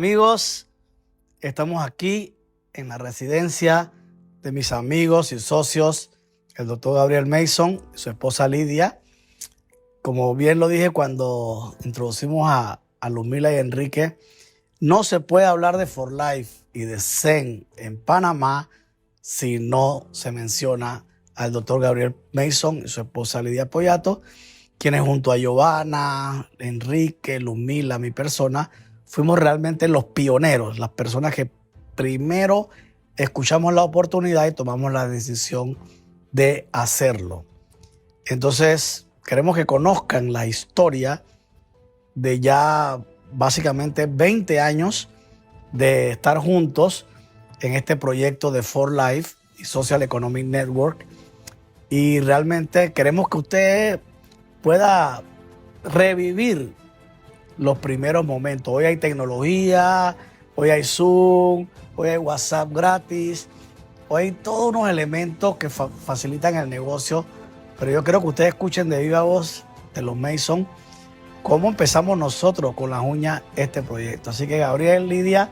amigos, estamos aquí en la residencia de mis amigos y socios, el doctor Gabriel Mason y su esposa Lidia. Como bien lo dije cuando introducimos a Lumila y Enrique, no se puede hablar de For Life y de Zen en Panamá si no se menciona al doctor Gabriel Mason y su esposa Lidia Poyato, quienes junto a Giovanna, Enrique, Lumila, mi persona, fuimos realmente los pioneros, las personas que primero escuchamos la oportunidad y tomamos la decisión de hacerlo. Entonces, queremos que conozcan la historia de ya básicamente 20 años de estar juntos en este proyecto de For Life y Social Economic Network. Y realmente queremos que usted pueda revivir los primeros momentos. Hoy hay tecnología, hoy hay Zoom, hoy hay WhatsApp gratis, hoy hay todos unos elementos que facilitan el negocio, pero yo creo que ustedes escuchen de viva voz de los Mason cómo empezamos nosotros con las uñas este proyecto. Así que Gabriel, Lidia,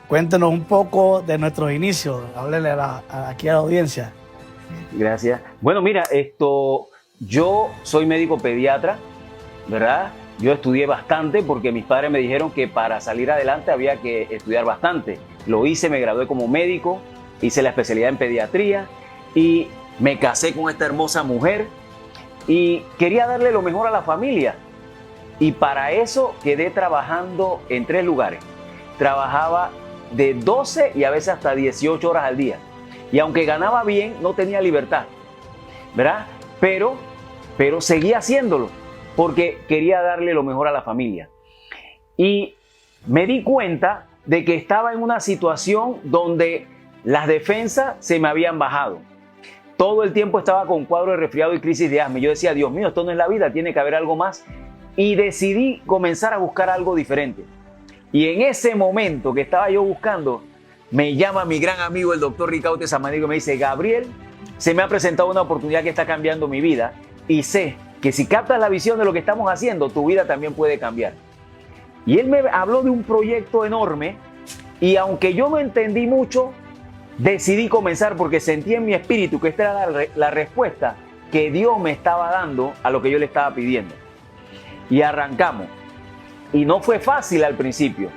cuéntenos un poco de nuestros inicios, háblenle aquí a la audiencia. Gracias. Bueno, mira, yo soy médico pediatra, ¿verdad? Yo estudié bastante porque mis padres me dijeron que para salir adelante había que estudiar bastante. Lo hice, me gradué como médico, hice la especialidad en pediatría y me casé con esta hermosa mujer y quería darle lo mejor a la familia. Y para eso quedé trabajando en 3 lugares. Trabajaba de 12 y a veces hasta 18 horas al día. Y aunque ganaba bien, no tenía libertad, ¿verdad? Pero seguía haciéndolo porque quería darle lo mejor a la familia. Y me di cuenta de que estaba en una situación donde las defensas se me habían bajado. Todo el tiempo estaba con cuadro de resfriado y crisis de asma. Yo decía, Dios mío, esto no es la vida, tiene que haber algo más. Y decidí comenzar a buscar algo diferente. Y en ese momento que estaba yo buscando, me llama mi gran amigo el doctor Ricaute Samaniego y me dice, Gabriel, se me ha presentado una oportunidad que está cambiando mi vida y sé que si captas la visión de lo que estamos haciendo, tu vida también puede cambiar. Y él me habló de un proyecto enorme y aunque yo no entendí mucho, decidí comenzar porque sentí en mi espíritu que esta era la respuesta que Dios me estaba dando a lo que yo le estaba pidiendo. Y arrancamos. Y no fue fácil al principio.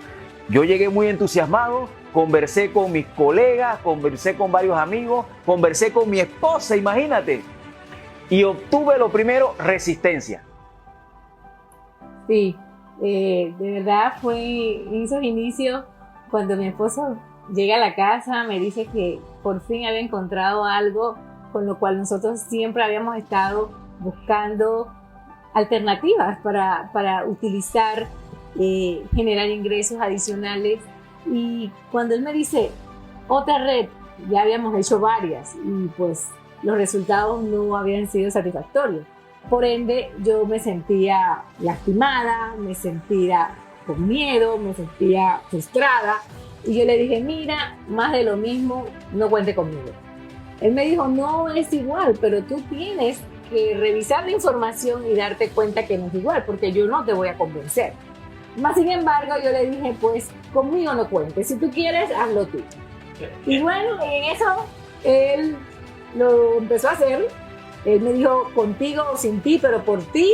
Yo llegué muy entusiasmado, conversé con mis colegas, conversé con varios amigos, conversé con mi esposa, imagínate. Y obtuve lo primero, resistencia. Sí, de verdad fue en esos inicios cuando mi esposo llega a la casa, me dice que por fin había encontrado algo con lo cual nosotros siempre habíamos estado buscando alternativas para utilizar, generar ingresos adicionales. Y cuando él me dice otra red, ya habíamos hecho varias y pues los resultados no habían sido satisfactorios. Por ende, yo me sentía lastimada, me sentía con miedo, me sentía frustrada. Y yo le dije, mira, más de lo mismo, no cuente conmigo. Él me dijo, no es igual, pero tú tienes que revisar la información y darte cuenta que no es igual, porque yo no te voy a convencer. Más sin embargo, yo le dije, pues conmigo no cuentes, si tú quieres, hazlo tú. Y bueno, en eso él lo empezó a hacer. Él me dijo, contigo o sin ti, pero por ti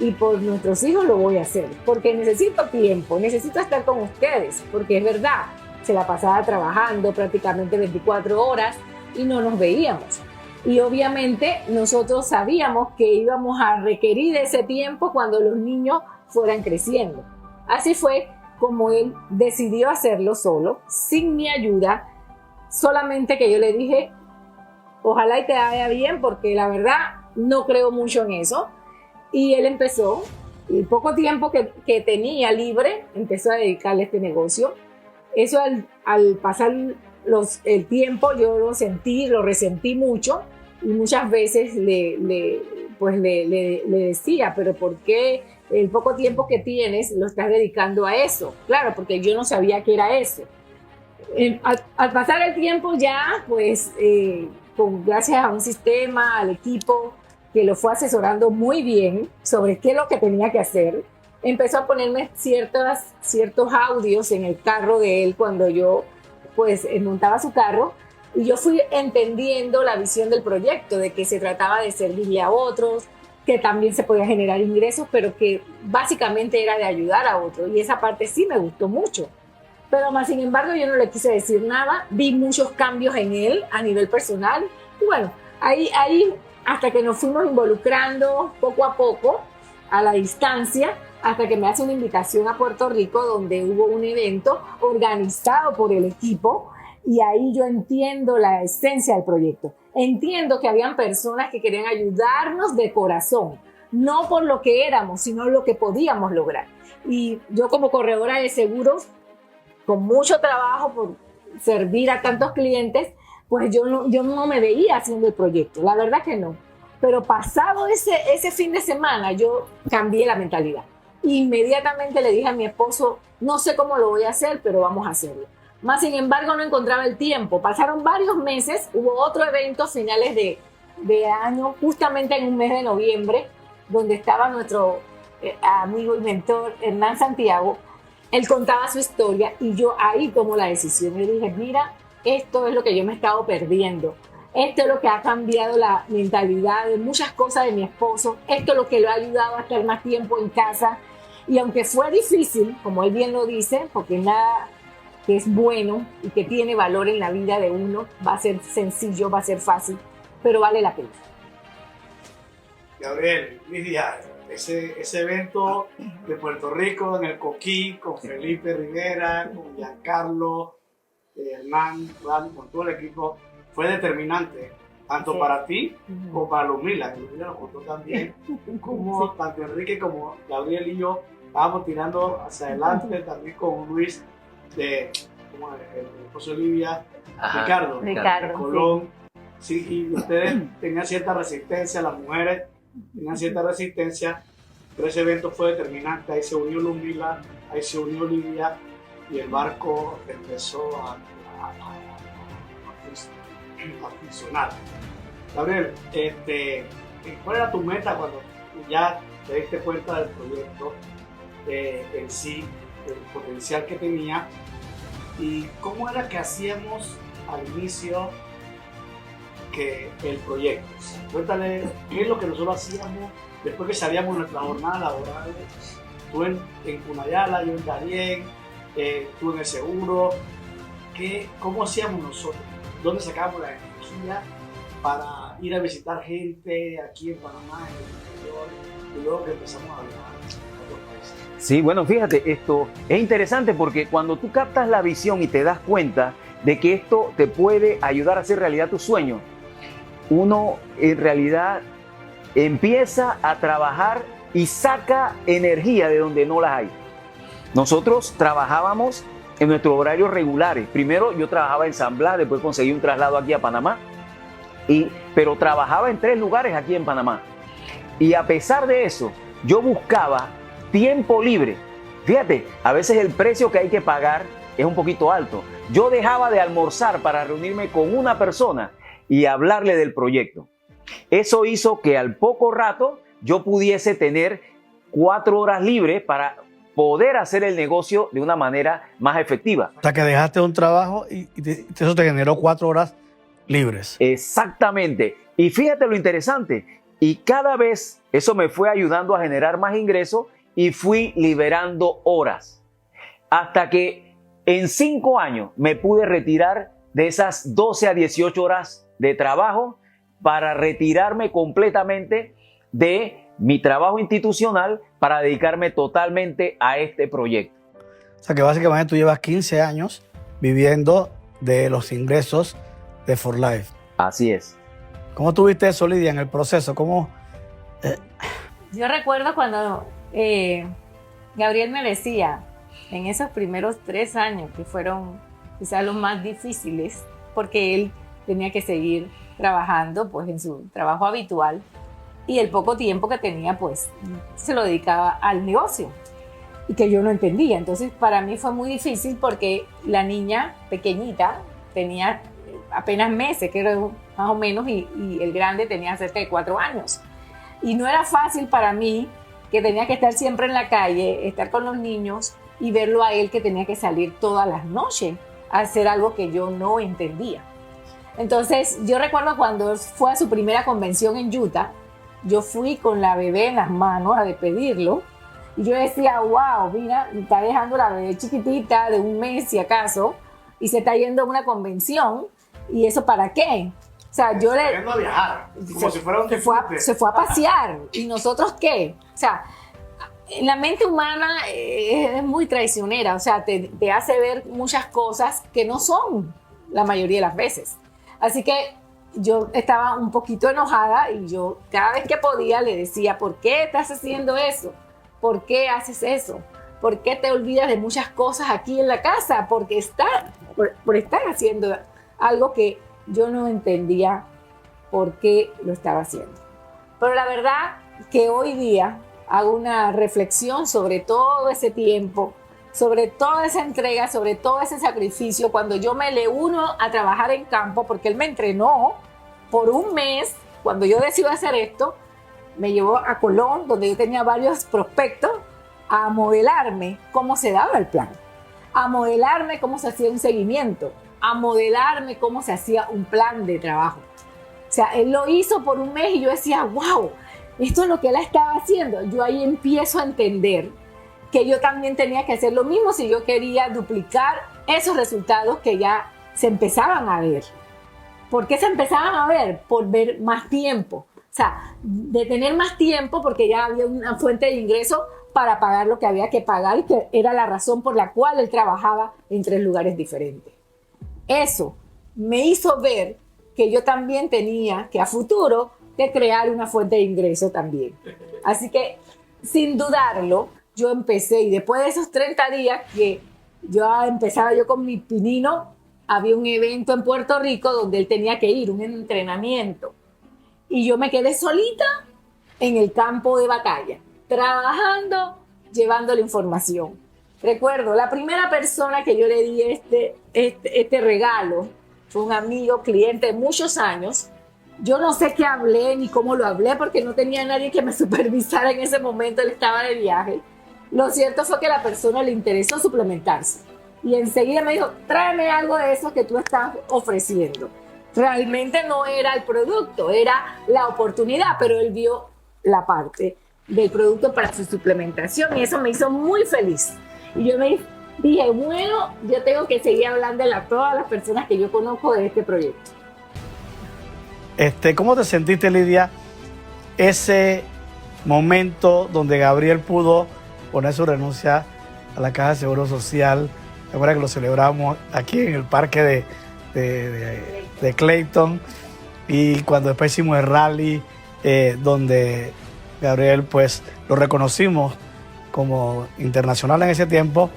y por nuestros hijos lo voy a hacer, porque necesito tiempo, necesito estar con ustedes, porque es verdad, se la pasaba trabajando prácticamente 24 horas y no nos veíamos. Y obviamente nosotros sabíamos que íbamos a requerir ese tiempo cuando los niños fueran creciendo. Así fue como él decidió hacerlo solo, sin mi ayuda, solamente que yo le dije, ojalá y te vaya bien, porque la verdad no creo mucho en eso. Y él empezó, y poco tiempo que tenía libre, empezó a dedicarle a este negocio. Eso al pasar el tiempo yo lo sentí, lo resentí mucho, y muchas veces le decía, pero ¿por qué el poco tiempo que tienes lo estás dedicando a eso? Claro, porque yo no sabía qué era eso. Al pasar el tiempo ya, pues, gracias a un sistema, al equipo que lo fue asesorando muy bien sobre qué es lo que tenía que hacer, empezó a ponerme ciertos audios en el carro de él cuando yo pues montaba su carro, y yo fui entendiendo la visión del proyecto, de que se trataba de servirle a otros, que también se podía generar ingresos, pero que básicamente era de ayudar a otros, y esa parte sí me gustó mucho. Pero más sin embargo yo no le quise decir nada, vi muchos cambios en él a nivel personal, y bueno, ahí hasta que nos fuimos involucrando poco a poco, a la distancia, hasta que me hace una invitación a Puerto Rico, donde hubo un evento organizado por el equipo, y ahí yo entiendo la esencia del proyecto. Entiendo que habían personas que querían ayudarnos de corazón, no por lo que éramos, sino lo que podíamos lograr. Y yo como corredora de seguros, con mucho trabajo por servir a tantos clientes, pues yo no me veía haciendo el proyecto, la verdad que no. Pero pasado ese fin de semana, yo cambié la mentalidad. Inmediatamente le dije a mi esposo, no sé cómo lo voy a hacer, pero vamos a hacerlo. Más sin embargo, no encontraba el tiempo. Pasaron varios meses, hubo otro evento finales de año, justamente en un mes de noviembre, donde estaba nuestro amigo y mentor Hernán Santiago. Él contaba su historia y yo ahí tomo la decisión. Yo dije, mira, esto es lo que yo me he estado perdiendo. Esto es lo que ha cambiado la mentalidad de muchas cosas de mi esposo. Esto es lo que lo ha ayudado a estar más tiempo en casa. Y aunque fue difícil, como él bien lo dice, porque nada que es bueno y que tiene valor en la vida de uno va a ser sencillo, va a ser fácil, pero vale la pena. Gabriel, Lidia, ese evento de Puerto Rico en el Coquí, con Felipe Rivera, con Giancarlo, Hernán, con todo el equipo, fue determinante, tanto para ti como para Lumila. Lumila lo contó también, como tanto Enrique como Gabriel y yo estábamos tirando hacia adelante, también con Luis, como el esposo de Olivia, Ricardo Colón. Sí, y ustedes tenían cierta resistencia, las mujeres tenían cierta resistencia, pero ese evento fue determinante. Ahí se unió Lumila, ahí se unió Olivia, y el barco empezó a funcionar. Gabriel, ¿cuál era tu meta cuando ya te diste cuenta del proyecto en sí, el potencial que tenía, y cómo era que hacíamos al inicio que el proyecto? Cuéntale qué es lo que nosotros hacíamos después que salíamos de nuestra jornada laboral. Tú en Cunayala, yo en Darién, tú en el seguro. ¿Cómo hacíamos nosotros? ¿Dónde sacábamos la energía para ir a visitar gente aquí en Panamá, en el interior, y luego que empezamos a viajar a otros países? Sí, bueno, fíjate, esto es interesante porque cuando tú captas la visión y te das cuenta de que esto te puede ayudar a hacer realidad tu sueño, uno en realidad empieza a trabajar y saca energía de donde no las hay. Nosotros trabajábamos en nuestros horarios regulares. Primero yo trabajaba en San Blas, después conseguí un traslado aquí a Panamá, pero trabajaba en 3 lugares aquí en Panamá. Y a pesar de eso, yo buscaba tiempo libre. Fíjate, a veces el precio que hay que pagar es un poquito alto. Yo dejaba de almorzar para reunirme con una persona y hablarle del proyecto. Eso hizo que al poco rato yo pudiese tener 4 horas libres para poder hacer el negocio de una manera más efectiva. O sea, que dejaste un trabajo y eso te generó 4 horas libres. Exactamente. Y fíjate lo interesante. Y cada vez eso me fue ayudando a generar más ingresos y fui liberando horas. Hasta que en 5 años me pude retirar de esas 12 a 18 horas de trabajo para retirarme completamente de mi trabajo institucional para dedicarme totalmente a este proyecto. O sea que básicamente tú llevas 15 años viviendo de los ingresos de For Life. Así es. ¿Cómo tuviste eso, Lidia, en el proceso? Yo recuerdo cuando Gabriel me decía, en esos primeros 3 años, que fueron quizás los más difíciles, porque él tenía que seguir trabajando pues en su trabajo habitual, y el poco tiempo que tenía pues se lo dedicaba al negocio, y que yo no entendía. Entonces para mí fue muy difícil porque la niña pequeñita tenía apenas meses, que era más o menos, y el grande tenía cerca de 4 años. Y no era fácil para mí que tenía que estar siempre en la calle, estar con los niños y verlo a él que tenía que salir todas las noches a hacer algo que yo no entendía. Entonces, yo recuerdo cuando fue a su primera convención en Utah, yo fui con la bebé en las manos a despedirlo y yo decía, wow, mira, está dejando la bebé chiquitita de 1 mes si acaso y se está yendo a una convención, ¿y eso para qué? O sea, yo le... Yendo a viajar, como si fuera un disfrute. Se fue a pasear, ¿y nosotros qué? O sea, la mente humana es muy traicionera, o sea, te hace ver muchas cosas que no son la mayoría de las veces. Así que yo estaba un poquito enojada y yo cada vez que podía le decía, ¿por qué estás haciendo eso? ¿Por qué haces eso? ¿Por qué te olvidas de muchas cosas aquí en la casa? Porque por estar haciendo algo que yo no entendía por qué lo estaba haciendo. Pero la verdad que hoy día hago una reflexión sobre todo ese tiempo, sobre toda esa entrega, sobre todo ese sacrificio, cuando yo me le uno a trabajar en campo, porque él me entrenó por 1 mes, cuando yo decido hacer esto, me llevó a Colón, donde yo tenía varios prospectos, a modelarme cómo se daba el plan, a modelarme cómo se hacía un seguimiento, a modelarme cómo se hacía un plan de trabajo. O sea, él lo hizo por 1 mes y yo decía, wow, esto es lo que él estaba haciendo. Yo ahí empiezo a entender que yo también tenía que hacer lo mismo si yo quería duplicar esos resultados que ya se empezaban a ver. ¿Por qué se empezaban a ver? Por ver más tiempo. O sea, de tener más tiempo porque ya había una fuente de ingreso para pagar lo que había que pagar y que era la razón por la cual él trabajaba en 3 lugares diferentes. Eso me hizo ver que yo también tenía que a futuro que crear una fuente de ingreso también. Así que, sin dudarlo, yo empecé y después de esos 30 días que yo empezaba yo con mi pinino, había un evento en Puerto Rico donde él tenía que ir, un entrenamiento. Y yo me quedé solita en el campo de batalla, trabajando, llevando la información. Recuerdo, la primera persona que yo le di este regalo fue un amigo, cliente de muchos años. Yo no sé qué hablé ni cómo lo hablé porque no tenía nadie que me supervisara en ese momento, él estaba de viaje. Lo cierto fue que a la persona le interesó suplementarse y enseguida me dijo, tráeme algo de eso que tú estás ofreciendo. Realmente no era el producto, era la oportunidad, pero él vio la parte del producto para su suplementación y eso me hizo muy feliz. Y yo me dije, bueno, yo tengo que seguir hablando a todas las personas que yo conozco de este proyecto. ¿Cómo te sentiste, Lidia, ese momento donde Gabriel pudo poner su renuncia a la Caja de Seguro Social? Recuerda que lo celebramos aquí en el parque de Clayton, y cuando después hicimos el rally donde Gabriel pues lo reconocimos como internacional en ese tiempo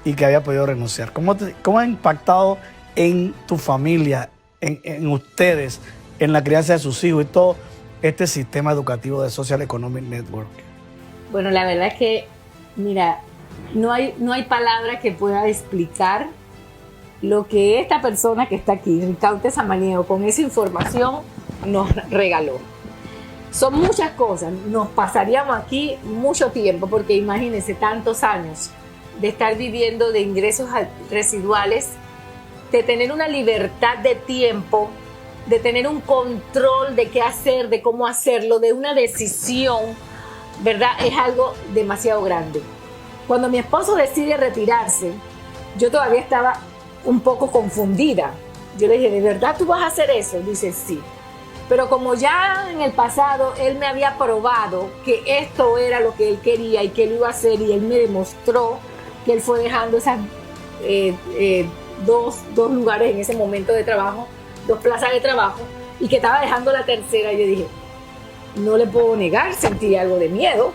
y que había podido renunciar. ¿Cómo ha impactado en tu familia, en ustedes, en la crianza de sus hijos y todo este sistema educativo de Social Economic Network? Bueno, la verdad es que, mira, no hay palabra que pueda explicar lo que esta persona que está aquí, Ricaute Samaniego, con esa información nos regaló. Son muchas cosas, nos pasaríamos aquí mucho tiempo, porque imagínense tantos años de estar viviendo de ingresos residuales, de tener una libertad de tiempo, de tener un control de qué hacer, de cómo hacerlo, de una decisión, ¿verdad? Es algo demasiado grande. Cuando mi esposo decide retirarse, yo todavía estaba un poco confundida. Yo le dije, ¿de verdad tú vas a hacer eso? Dice, sí. Pero como ya en el pasado él me había probado que esto era lo que él quería y que lo iba a hacer, y él me demostró que él fue dejando esas dos lugares en ese momento de trabajo, 2 plazas de trabajo, y que estaba dejando la tercera, yo dije, no le puedo negar, sentí algo de miedo,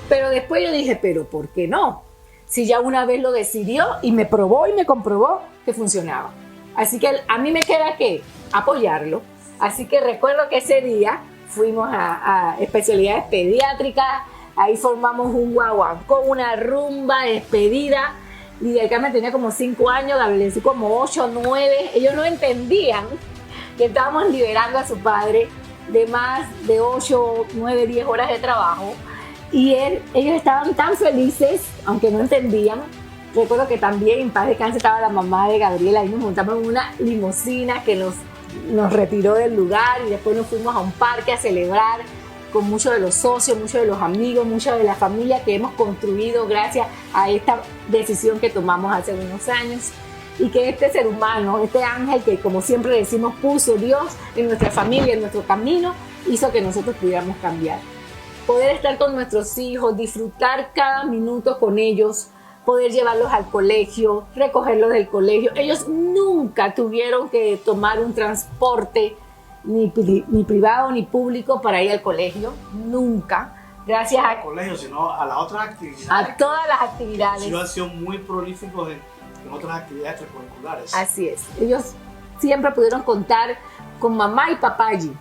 pero después yo dije, pero ¿por qué no? Si ya una vez lo decidió y me probó y me comprobó que funcionaba. Así que a mí me queda que apoyarlo. Así que recuerdo que ese día fuimos a especialidades pediátricas, ahí formamos un guaguancó, una rumba despedida. Lidia del Carmen tenía como 5 años, Gabriel como 8, 9. Ellos no entendían que estábamos liberando a su padre de más de 8, 9, 10 horas de trabajo. Y ellos estaban tan felices, aunque no entendían. Recuerdo que también en paz descanse estaba la mamá de Gabriela y nos montamos en una limusina que nos retiró del lugar y después nos fuimos a un parque a celebrar con muchos de los socios, muchos de los amigos, mucha de la familia que hemos construido gracias a esta decisión que tomamos hace unos años. Y que este ser humano, este ángel que como siempre decimos puso Dios en nuestra familia, en nuestro camino, hizo que nosotros pudiéramos cambiar. Poder estar con nuestros hijos, disfrutar cada minuto con ellos, poder llevarlos al colegio, recogerlos del colegio. Ellos nunca tuvieron que tomar un transporte ni privado ni público para ir al colegio, nunca. Gracias al colegio, sino a las otras actividades. A todas las actividades. Ellos han sido muy prolíficos en otras actividades extracurriculares. Así es. Ellos siempre pudieron contar con mamá y papá allí.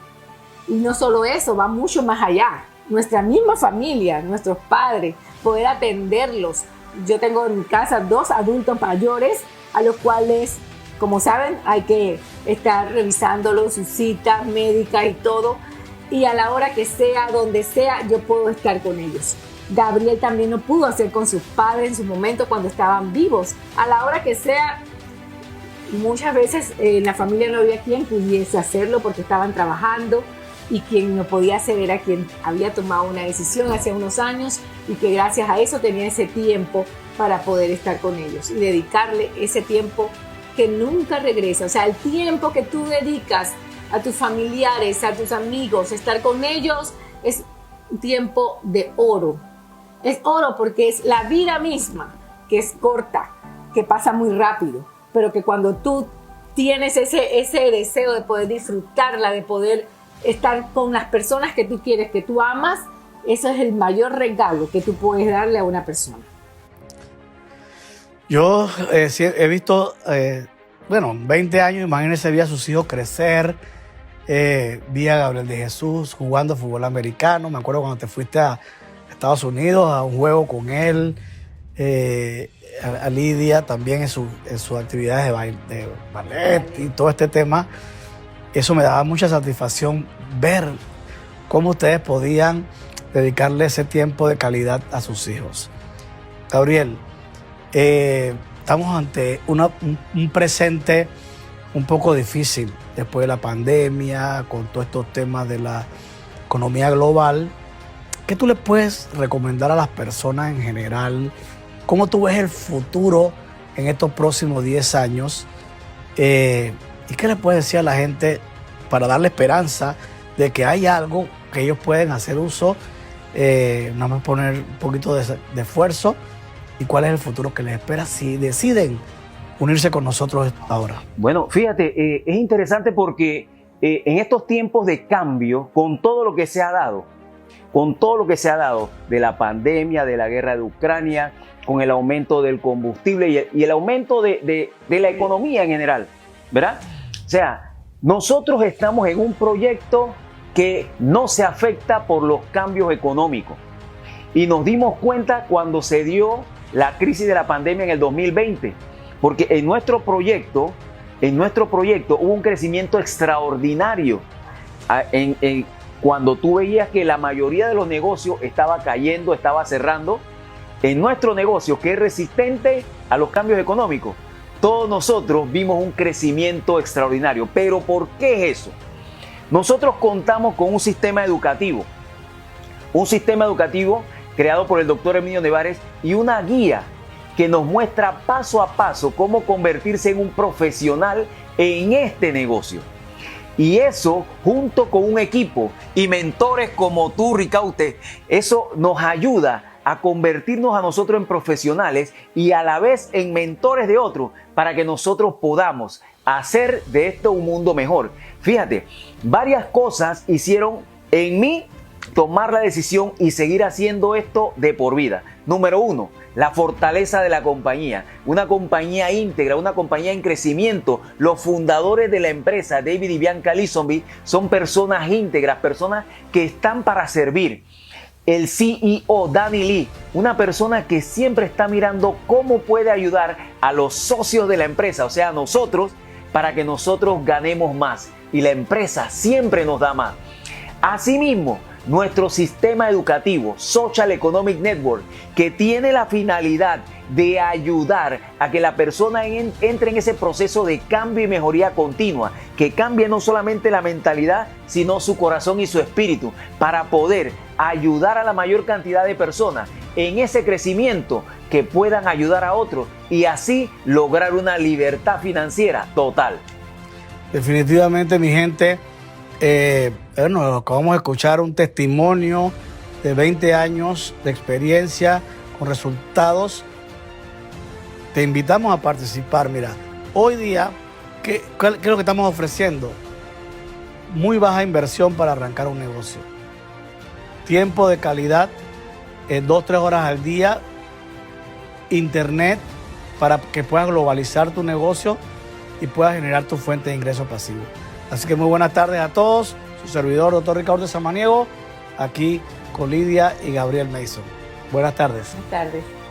Y no solo eso, va mucho más allá. Nuestra misma familia, nuestros padres, poder atenderlos. Yo tengo en mi casa 2 adultos mayores a los cuales, como saben, hay que estar revisándolos, sus citas médicas y todo. Y a la hora que sea, donde sea, yo puedo estar con ellos. Gabriel también lo pudo hacer con sus padres en su momento cuando estaban vivos. A la hora que sea, muchas veces en la familia no había quien pudiese hacerlo porque estaban trabajando y quien no podía hacer era quien había tomado una decisión hace unos años y que gracias a eso tenía ese tiempo para poder estar con ellos y dedicarle ese tiempo que nunca regresa. O sea, el tiempo que tú dedicas a tus familiares, a tus amigos, estar con ellos es un tiempo de oro. Es oro porque es la vida misma, que es corta, que pasa muy rápido, pero que cuando tú tienes ese deseo de poder disfrutarla, de poder estar con las personas que tú quieres, que tú amas, eso es el mayor regalo que tú puedes darle a una persona. Yo he visto, 20 años, imagínense, vi a sus hijos crecer, vi a Gabriel de Jesús jugando fútbol americano. Me acuerdo cuando te fuiste a Estados Unidos a un juego con él, a Lidia también en sus actividades de ballet y todo este tema. Eso me daba mucha satisfacción ver cómo ustedes podían dedicarle ese tiempo de calidad a sus hijos. Gabriel, estamos ante un presente un poco difícil después de la pandemia, con todos estos temas de la economía global. ¿Qué tú le puedes recomendar a las personas en general? ¿Cómo tú ves el futuro en estos próximos 10 años? ¿Y qué le puedes decir a la gente para darle esperanza de que hay algo que ellos pueden hacer uso, nada más poner un poquito de esfuerzo? ¿Y cuál es el futuro que les espera si deciden unirse con nosotros ahora? Bueno, fíjate, es interesante porque en estos tiempos de cambio, con todo lo que se ha dado, de la pandemia, de la guerra de Ucrania, con el aumento del combustible y el aumento de la economía en general, ¿verdad? O sea, nosotros estamos en un proyecto que no se afecta por los cambios económicos. Y nos dimos cuenta cuando se dio la crisis de la pandemia en el 2020, porque en nuestro proyecto hubo un crecimiento extraordinario. Cuando tú veías que la mayoría de los negocios estaba cayendo, estaba cerrando, en nuestro negocio, que es resistente a los cambios económicos, todos nosotros vimos un crecimiento extraordinario. ¿Pero por qué es eso? Nosotros contamos con un sistema educativo creado por el doctor Emilio Nevares y una guía que nos muestra paso a paso cómo convertirse en un profesional en este negocio. Y eso, junto con un equipo y mentores como tú, Ricaute, eso nos ayuda a convertirnos a nosotros en profesionales y a la vez en mentores de otros para que nosotros podamos hacer de esto un mundo mejor. Fíjate, varias cosas hicieron en mí tomar la decisión y seguir haciendo esto de por vida. Número 1, la fortaleza de la compañía. Una compañía íntegra, una compañía en crecimiento. Los fundadores de la empresa, David y Bianca Leesonby, son personas íntegras, personas que están para servir. El CEO, Danny Lee, una persona que siempre está mirando cómo puede ayudar a los socios de la empresa, o sea, a nosotros, para que nosotros ganemos más. Y la empresa siempre nos da más. Asimismo, nuestro sistema educativo, Social Economic Network, que tiene la finalidad de ayudar a que la persona entre en ese proceso de cambio y mejoría continua, que cambie no solamente la mentalidad, sino su corazón y su espíritu, para poder ayudar a la mayor cantidad de personas en ese crecimiento, que puedan ayudar a otros y así lograr una libertad financiera total. Definitivamente, mi gente, bueno, acabamos de escuchar un testimonio de 20 años de experiencia con resultados. Te invitamos a participar. Mira, hoy día, ¿qué es lo que estamos ofreciendo? Muy baja inversión para arrancar un negocio. Tiempo de calidad, 2-3 horas al día. Internet para que puedas globalizar tu negocio y puedas generar tu fuente de ingresos pasivos. Así que muy buenas tardes a todos. Su servidor, Dr. Ricardo Samaniego, aquí con Lidia y Gabriel Mason. Buenas tardes. Buenas tardes.